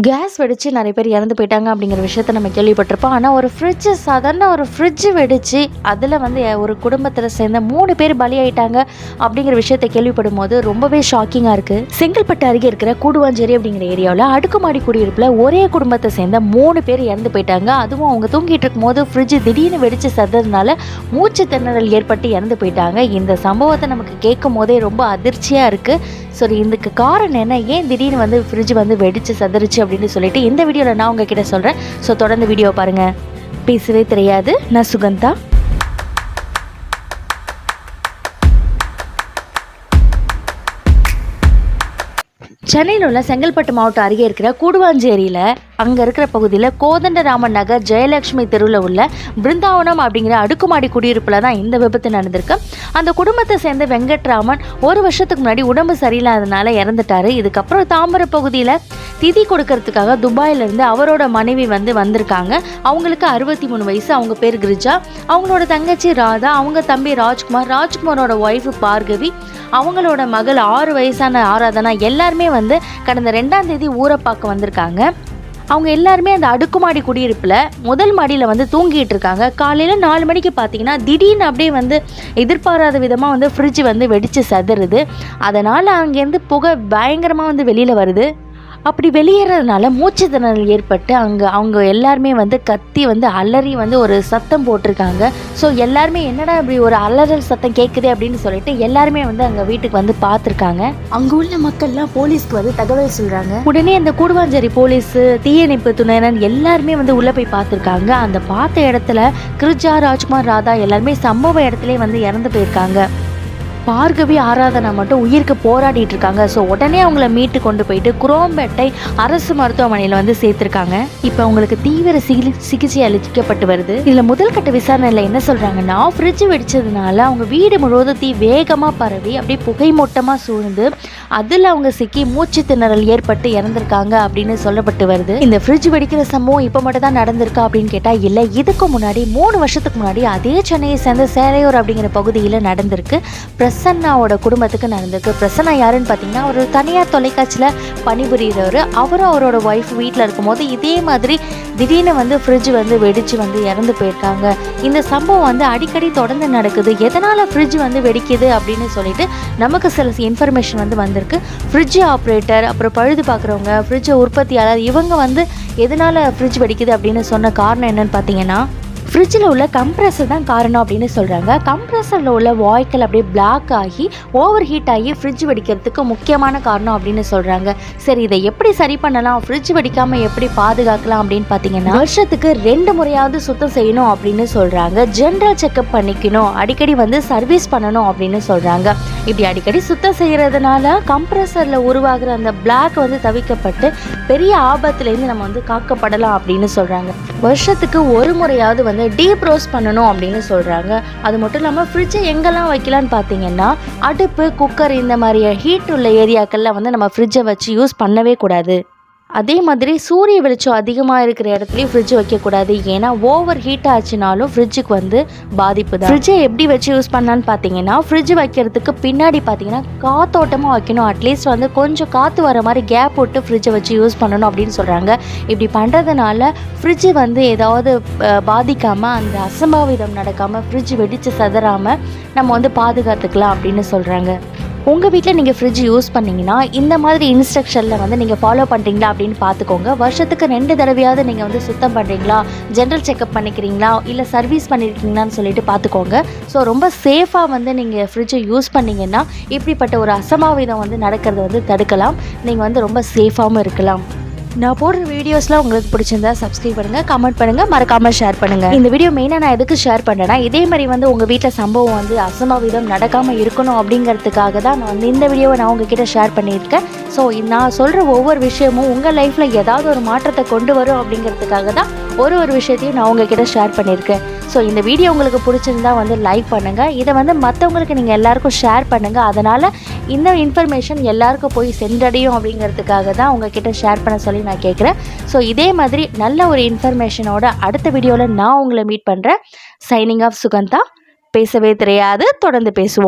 Case வெடிச்சு நிறைய பேர் இறந்து போயிட்டாங்க அப்படிங்கிற விஷயத்த நம்ம கேள்விப்பட்டிருப்போம். ஆனால் ஒரு சாதாரண ஒரு ஃப்ரிட்ஜு வெடிச்சு அதில் வந்து ஒரு குடும்பத்தில் சேர்ந்த 3 பேர் பலியாயிட்டாங்க அப்படிங்கிற விஷயத்தை கேள்விப்படும் போது ரொம்பவே ஷாக்கிங்காக இருக்குது. செங்கல்பட்டு அருகே இருக்கிற கூடுவாஞ்சேரி அப்படிங்கிற ஏரியாவில் அடுக்குமாடி குடியிருப்பில் ஒரே குடும்பத்தை சேர்ந்த 3 பேர் இறந்து போயிட்டாங்க. அதுவும் அவங்க தூங்கிட்டு இருக்கும் போது ஃப்ரிட்ஜு திடீர்னு வெடிச்சு சதறதுனால மூச்சு திணறல் ஏற்பட்டு இறந்து போயிட்டாங்க. இந்த சம்பவத்தை நமக்கு கேட்கும் போதே ரொம்ப அதிர்ச்சியாக இருக்குது. சரி, இதுக்கு காரணம் என்ன, ஏன் திடீர்னு வந்து ஃப்ரிட்ஜ் வந்து வெடிச்சு சதறிச்சு அப்படின்னு சொல்லிட்டு இந்த வீடியோவில் நான் உங்ககிட்ட சொல்கிறேன். ஸோ தொடர்ந்து வீடியோ பாருங்கள். பேசவே தெரியாது, நான் சுகந்தா. சென்னையில் உள்ள செங்கல்பட்டு மாவட்டம் அருகே இருக்கிற கூடுவாஞ்சேரியில் அங்கே இருக்கிற பகுதியில் கோதண்டராமன் நகர் ஜெயலட்சுமி தெருவில் உள்ள பிருந்தாவனம் அப்படிங்கிற அடுக்குமாடி குடியிருப்பில் தான் இந்த விபத்து நடந்திருக்கு. அந்த குடும்பத்தை சேர்ந்த வெங்கட்ராமன் ஒரு வருஷத்துக்கு முன்னாடி உடம்பு சரியில்லாதனால இறந்துட்டாரு. இதுக்கப்புறம் தாம்பரம் பகுதியில் திதி கொடுக்கறதுக்காக துபாயிலிருந்து அவரோட மனைவி வந்திருக்காங்க. அவங்களுக்கு 63 வயசு. அவங்க பேர் கிரிஜா, அவங்களோட தங்கச்சி ராதா, அவங்க தம்பி ராஜ்குமாரோட ஒய்ஃபு பார்கவி, அவங்களோட மகள் 6 வயசான ஆராதனா எல்லாருமே கடந்த 2ஆம் தேதி ஊரை பார்க்க வந்திருக்காங்க. அவங்க எல்லாருமே அந்த அடுக்குமாடி குடியிருப்பில் முதல் மாடியில் தூங்கிட்டு இருக்காங்க. காலையில் 4 மணிக்கு பார்த்தீங்கன்னா திடீர்னு அப்படியே எதிர்பாராத விதமாக ஃப்ரிட்ஜ் வெடிச்சு சதுருது. அதனால் அங்கேருந்து புகை பயங்கரமாக வெளியில் வருது. அப்படி வெளியேறதுனால மூச்சு திணறல் ஏற்பட்டு அவங்க எல்லாருமே கத்தி அலறி ஒரு சத்தம் போட்டிருக்காங்க. ஸோ எல்லாருமே என்னடா இப்படி ஒரு அலறல் சத்தம் கேட்குது அப்படின்னு சொல்லிட்டு எல்லாருமே அங்கே வீட்டுக்கு பார்த்துருக்காங்க. அங்கே உள்ள மக்கள்லாம் போலீஸ்க்கு தகவல் சொல்கிறாங்க. உடனே அந்த கூடுவாஞ்சேரி போலீஸு, தீயணைப்பு துணையினர் எல்லாருமே உள்ளே போய் பார்த்துருக்காங்க. அந்த பார்த்த இடத்துல கிரிஜா, ராஜ்குமார், ராதா எல்லாருமே சம்பவ இடத்துலேயே இறந்து போயிருக்காங்க. பார்கவி, ஆராதனா மட்டும் உயிருக்கு போராடிட்டு இருக்காங்க. ஸோ உடனே அவங்கள மீட்டு கொண்டு போயிட்டு குரோம்பேட்டை அரசு மருத்துவமனையில் சேர்த்துருக்காங்க. இப்போ அவங்களுக்கு தீவிர சிகிச்சை அளிக்கப்பட்டு வருது. இதில் முதல் கட்ட விசாரணையில் என்ன சொல்கிறாங்கன்னா, ஃப்ரிட்ஜ் வெடிச்சதுனால அவங்க வீடு முழுவதும் தீ வேகமாக பரவி அப்படியே புகை மூட்டமாக சூழ்ந்து அதில் அவங்க சிக்கி மூச்சு திணறல் ஏற்பட்டு இறந்திருக்காங்க அப்படின்னு சொல்லப்பட்டு வருது. இந்த ஃப்ரிட்ஜ் வெடிக்கிற சம்பவம் இப்போ மட்டும் தான் நடந்திருக்கா அப்படின்னு கேட்டால் இல்லை. இதுக்கு முன்னாடி 3 வருஷத்துக்கு முன்னாடி அதே சென்னையை சேர்ந்த சேலையூர் அப்படிங்கிற பகுதியில் நடந்திருக்கு. பிரசன்னாவோட குடும்பத்துக்கு நடந்திருக்கு. பிரசன்னா யாருன்னு பார்த்தீங்கன்னா, ஒரு தனியார் தொலைக்காட்சியில் பணிபுரிகிறவர். அவரும் அவரோட ஒய்ஃப் வீட்டில் இருக்கும்போது இதே மாதிரி திடீர்னு ஃப்ரிட்ஜ் வெடிச்சு இறந்து போயிருக்காங்க. இந்த சம்பவம் அடிக்கடி தொடர்ந்து நடக்குது. எதனால் ஃப்ரிட்ஜ் வெடிக்குது அப்படின்னு சொல்லிட்டு நமக்கு சில இன்ஃபர்மேஷன் வந்திருக்கு. ஃப்ரிட்ஜ் ஆப்ரேட்டர், அப்புறம் பழுது பார்க்குறவங்க, ஃப்ரிட்ஜ் உற்பத்தியாளர், இவங்க எதனால் ஃப்ரிட்ஜ் வெடிக்குது அப்படின்னு சொன்ன காரணம் என்னன்னு பார்த்தீங்கன்னா, ஃப்ரிட்ஜில் உள்ள கம்ப்ரெசர் தான் காரணம் அப்படின்னு சொல்கிறாங்க. கம்ப்ரெசரில் உள்ள வாய்க்கள் அப்படியே பிளாக் ஆகி ஓவர் ஹீட் ஆகி ஃப்ரிட்ஜ் வெடிக்கிறதுக்கு முக்கியமான காரணம் அப்படின்னு சொல்கிறாங்க. சரி, இதை எப்படி சரி பண்ணலாம், ஃப்ரிட்ஜ் வெடிக்காமல் எப்படி பாதுகாக்கலாம் அப்படின்னு பார்த்தீங்கன்னா, வருஷத்துக்கு 2 முறையாவது சுத்தம் செய்யணும் அப்படின்னு சொல்கிறாங்க. ஜென்ரல் செக்அப் பண்ணிக்கணும், அடிக்கடி சர்வீஸ் பண்ணணும் அப்படின்னு சொல்கிறாங்க. இப்படி அடிக்கடி சுத்தம் செய்கிறதுனால கம்ப்ரெசரில் உருவாகிற அந்த பிளாக் தவிர்க்கப்பட்டு பெரிய ஆபத்துலேருந்து நம்ம காக்கப்படலாம் அப்படின்னு சொல்கிறாங்க. வருஷத்துக்கு 1 முறையாவது டீப் ரோஸ்ட் பண்ணணும் அப்படின்னு சொல்கிறாங்க. அது மட்டும் இல்லாமல் ஃப்ரிட்ஜை எங்கெல்லாம் வைக்கலான்னு பார்த்தீங்கன்னா, அடுப்பு, குக்கர் இந்த மாதிரி ஹீட் உள்ள ஏரியாக்களில் நம்ம ஃப்ரிட்ஜை வச்சு யூஸ் பண்ணவே கூடாது. அதே மாதிரி சூரிய வெளிச்சம் அதிகமாக இருக்கிற இடத்துலையும் ஃப்ரிட்ஜ் வைக்கக்கூடாது. ஏன்னா ஓவர் ஹீட் ஆச்சுனாலும் ஃப்ரிட்ஜுக்கு பாதிப்பு தான். ஃப்ரிட்ஜை எப்படி வச்சு யூஸ் பண்ணலான்னு பார்த்தீங்கன்னா, ஃப்ரிட்ஜ் வைக்கிறதுக்கு பின்னாடி பார்த்தீங்கன்னா காத்தோட்டமாக வைக்கணும். அட்லீஸ்ட் கொஞ்சம் காற்று வர மாதிரி கேப் விட்டு ஃப்ரிட்ஜை வச்சு யூஸ் பண்ணணும் அப்படின்னு சொல்கிறாங்க. இப்படி பண்ணுறதுனால ஃப்ரிட்ஜு ஏதாவது பாதிக்காமல், அந்த அசம்பாவிதம் நடக்காமல், ஃப்ரிட்ஜ் வெடித்து சதறாமல் நம்ம பாதுகாத்துக்கலாம் அப்படின்னு சொல்கிறாங்க. உங்கள் வீட்டில் நீங்கள் ஃப்ரிட்ஜ் யூஸ் பண்ணிங்கன்னா இந்த மாதிரி இன்ஸ்ட்ரக்ஷனில் நீங்கள் ஃபாலோ பண்ணுறீங்களா அப்படின்னு பார்த்துக்கோங்க. வருஷத்துக்கு 2 தடவையாவது நீங்கள் சுத்தம் பண்ணுறீங்களா, ஜென்ரல் செக்அப் பண்ணிக்கிறீங்களா, இல்லை சர்வீஸ் பண்ணியிருக்கீங்களான்னு சொல்லிட்டு பார்த்துக்கோங்க. ஸோ ரொம்ப சேஃபாக நீங்கள் ஃப்ரிட்ஜை யூஸ் பண்ணிங்கன்னா இப்படிப்பட்ட ஒரு அசம்பாவிதம் நடக்கிறது தடுக்கலாம். நீங்கள் ரொம்ப சேஃபாகவும் இருக்கலாம். நான் போடுற வீடியோஸ்லாம் உங்களுக்கு பிடிச்சிருந்தா சப்ஸ்கிரைப் பண்ணுங்கள், கமெண்ட் பண்ணுங்கள், மறக்காமல் ஷேர் பண்ணுங்கள். இந்த வீடியோ மெயினாக நான் எதுக்கு ஷேர் பண்ணுறேன்னா, இதே மாதிரி உங்கள் வீட்டில் சம்பவம் அசம்பாவிதம் நடக்காமல் இருக்கணும் அப்படிங்கிறதுக்காக தான் நான் இந்த வீடியோவை நான் உங்ககிட்ட ஷேர் பண்ணியிருக்கேன். ஸோ நான் சொல்கிற ஒவ்வொரு விஷயமும் உங்கள் லைஃப்பில் ஏதாவது ஒரு மாற்றத்தை கொண்டு வரும் அப்படிங்கிறதுக்காக தான் ஒரு விஷயத்தையும் நான் உங்ககிட்ட ஷேர் பண்ணியிருக்கேன். ஸோ இந்த வீடியோ உங்களுக்கு பிடிச்சிருந்தா லைக் பண்ணுங்கள். இதை மற்றவங்களுக்கு நீங்கள் எல்லாருக்கும் ஷேர் பண்ணுங்கள். அதனால் இந்த இன்ஃபர்மேஷன் எல்லாருக்கும் போய் சென்றடையும் அப்படிங்கிறதுக்காக தான் உங்ககிட்ட ஷேர் பண்ண சொல்லி நான் கேட்குறேன். ஸோ இதே மாதிரி நல்ல ஒரு இன்ஃபர்மேஷனோட அடுத்த வீடியோவில் நான் உங்களை மீட் பண்ணுறேன். Signing off Sugandha. பேசவே தெரியாது, தொடர்ந்து பேசுவோம்.